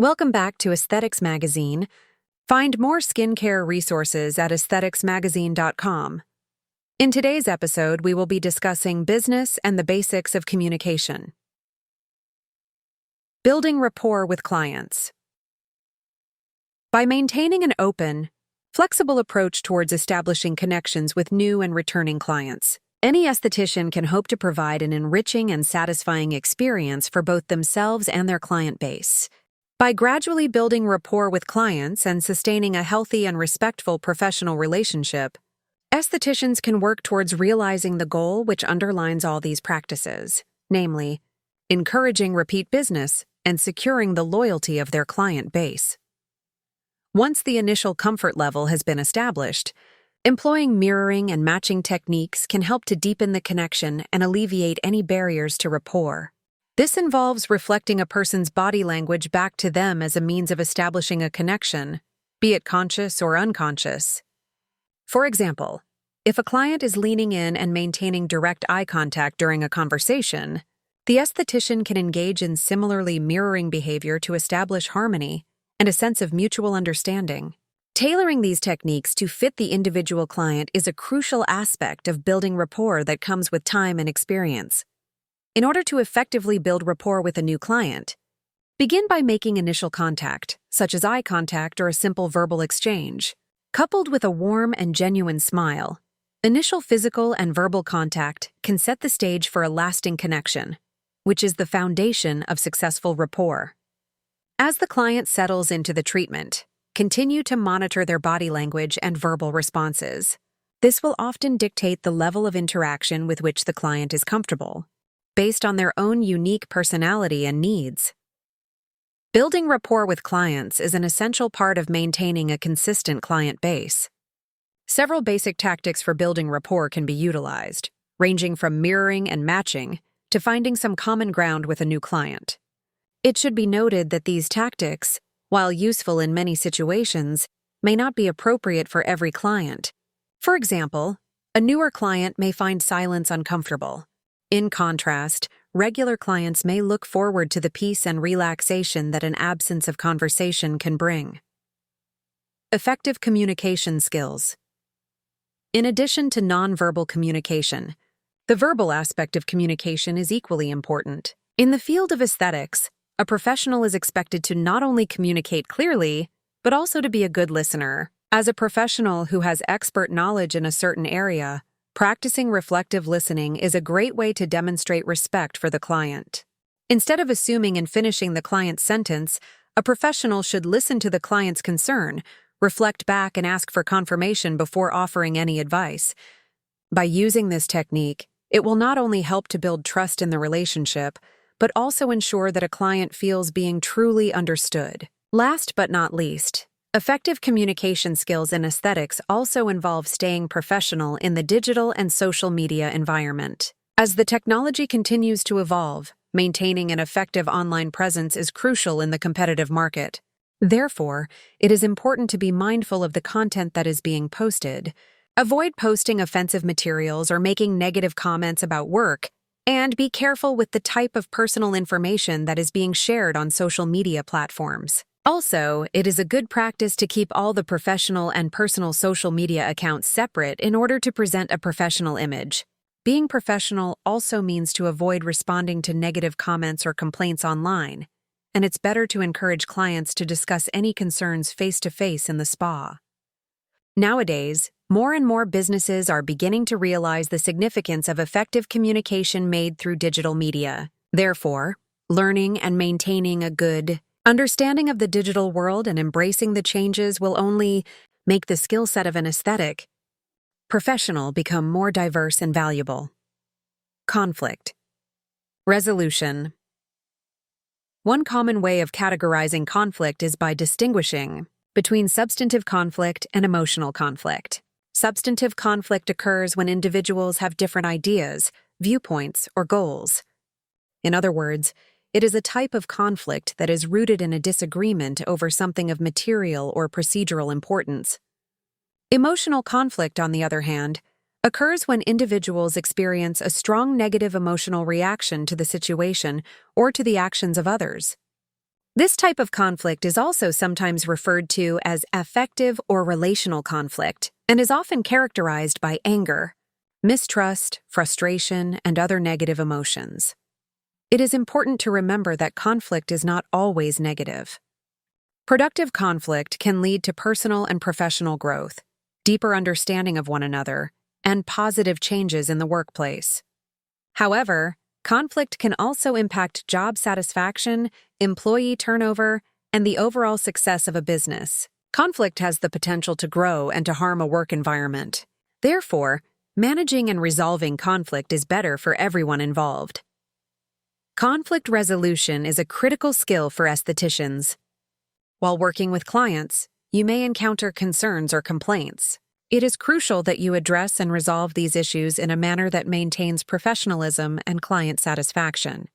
Welcome back to Esthetics Magazine. Find more skincare resources at aestheticsmagazine.com. In today's episode, we will be discussing business and the basics of communication. Building rapport with clients. By maintaining an open, flexible approach towards establishing connections with new and returning clients, any esthetician can hope to provide an enriching and satisfying experience for both themselves and their client base. By gradually building rapport with clients and sustaining a healthy and respectful professional relationship, estheticians can work towards realizing the goal which underlines all these practices, namely, encouraging repeat business and securing the loyalty of their client base. Once the initial comfort level has been established, employing mirroring and matching techniques can help to deepen the connection and alleviate any barriers to rapport. This involves reflecting a person's body language back to them as a means of establishing a connection, be it conscious or unconscious. For example, if a client is leaning in and maintaining direct eye contact during a conversation, the esthetician can engage in similarly mirroring behavior to establish harmony and a sense of mutual understanding. Tailoring these techniques to fit the individual client is a crucial aspect of building rapport that comes with time and experience. In order to effectively build rapport with a new client, begin by making initial contact, such as eye contact or a simple verbal exchange. Coupled with a warm and genuine smile, initial physical and verbal contact can set the stage for a lasting connection, which is the foundation of successful rapport. As the client settles into the treatment, continue to monitor their body language and verbal responses. This will often dictate the level of interaction with which the client is comfortable, based on their own unique personality and needs. Building rapport with clients is an essential part of maintaining a consistent client base. Several basic tactics for building rapport can be utilized, ranging from mirroring and matching to finding some common ground with a new client. It should be noted that these tactics, while useful in many situations, may not be appropriate for every client. For example, a newer client may find silence uncomfortable. In contrast, regular clients may look forward to the peace and relaxation that an absence of conversation can bring. Effective communication skills. In addition to nonverbal communication, the verbal aspect of communication is equally important. In the field of aesthetics, a professional is expected to not only communicate clearly, but also to be a good listener. As a professional who has expert knowledge in a certain area, practicing reflective listening is a great way to demonstrate respect for the client. Instead of assuming and finishing the client's sentence, a professional should listen to the client's concern, reflect back, and ask for confirmation before offering any advice. By using this technique, it will not only help to build trust in the relationship, but also ensure that a client feels being truly understood. Last but not least, effective communication skills in aesthetics also involve staying professional in the digital and social media environment. As the technology continues to evolve, maintaining an effective online presence is crucial in the competitive market. Therefore, it is important to be mindful of the content that is being posted. Avoid posting offensive materials or making negative comments about work, and be careful with the type of personal information that is being shared on social media platforms. Also, it is a good practice to keep all the professional and personal social media accounts separate in order to present a professional image. Being professional also means to avoid responding to negative comments or complaints online, and it's better to encourage clients to discuss any concerns face-to-face in the spa. Nowadays, more and more businesses are beginning to realize the significance of effective communication made through digital media. Therefore, learning and maintaining a good understanding of the digital world and embracing the changes will only make the skill set of an aesthetic professional become more diverse and valuable. Conflict resolution. One common way of categorizing conflict is by distinguishing between substantive conflict and emotional conflict. Substantive conflict occurs when individuals have different ideas, viewpoints, or goals. In other words, it is a type of conflict that is rooted in a disagreement over something of material or procedural importance. Emotional conflict, on the other hand, occurs when individuals experience a strong negative emotional reaction to the situation or to the actions of others. This type of conflict is also sometimes referred to as affective or relational conflict and is often characterized by anger, mistrust, frustration, and other negative emotions. It is important to remember that conflict is not always negative. Productive conflict can lead to personal and professional growth, deeper understanding of one another, and positive changes in the workplace. However, conflict can also impact job satisfaction, employee turnover, and the overall success of a business. Conflict has the potential to grow and to harm a work environment. Therefore, managing and resolving conflict is better for everyone involved. Conflict resolution is a critical skill for estheticians. While working with clients, you may encounter concerns or complaints. It is crucial that you address and resolve these issues in a manner that maintains professionalism and client satisfaction.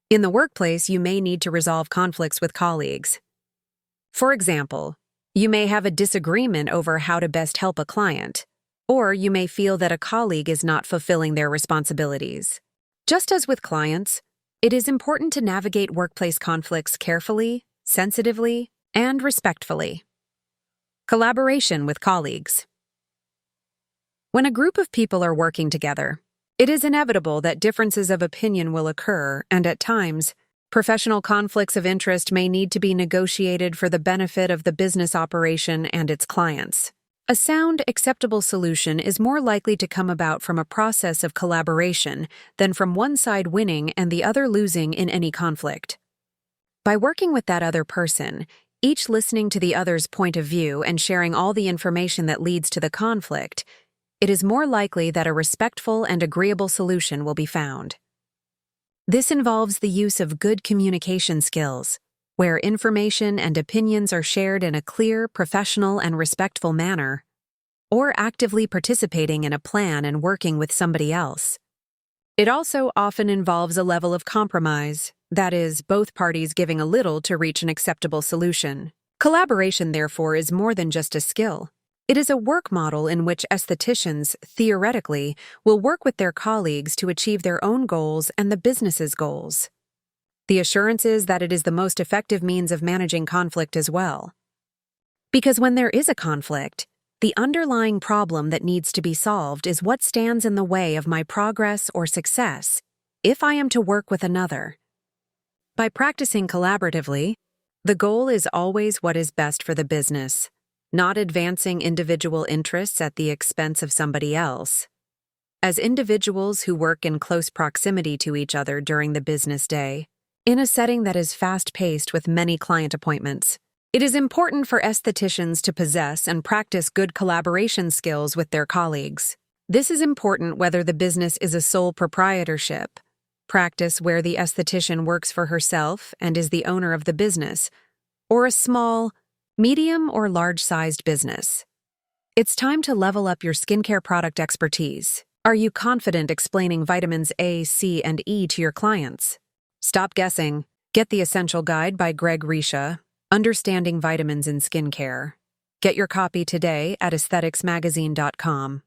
In the workplace, you may need to resolve conflicts with colleagues. For example, you may have a disagreement over how to best help a client, or you may feel that a colleague is not fulfilling their responsibilities. Just as with clients, it is important to navigate workplace conflicts carefully, sensitively, and respectfully. Collaboration with colleagues. When a group of people are working together, it is inevitable that differences of opinion will occur, and at times, professional conflicts of interest may need to be negotiated for the benefit of the business operation and its clients. A sound, acceptable solution is more likely to come about from a process of collaboration than from one side winning and the other losing in any conflict. By working with that other person, each listening to the other's point of view and sharing all the information that leads to the conflict, it is more likely that a respectful and agreeable solution will be found. This involves the use of good communication skills, where information and opinions are shared in a clear, professional, and respectful manner, or actively participating in a plan and working with somebody else. It also often involves a level of compromise, that is, both parties giving a little to reach an acceptable solution. Collaboration, therefore, is more than just a skill. It is a work model in which estheticians, theoretically, will work with their colleagues to achieve their own goals and the business's goals. The assurance is that it is the most effective means of managing conflict as well. Because when there is a conflict, the underlying problem that needs to be solved is what stands in the way of my progress or success if I am to work with another. By practicing collaboratively, the goal is always what is best for the business, not advancing individual interests at the expense of somebody else. As individuals who work in close proximity to each other during the business day, in a setting that is fast-paced with many client appointments, it is important for estheticians to possess and practice good collaboration skills with their colleagues. This is important whether the business is a sole proprietorship, practice where the esthetician works for herself and is the owner of the business, or a small, medium, or large-sized business. It's time to level up your skincare product expertise. Are you confident explaining vitamins A, C, and E to your clients? Stop guessing. Get the Essential Guide by Greg Risha, Understanding Vitamins in Skincare. Get your copy today at aestheticsmagazine.com.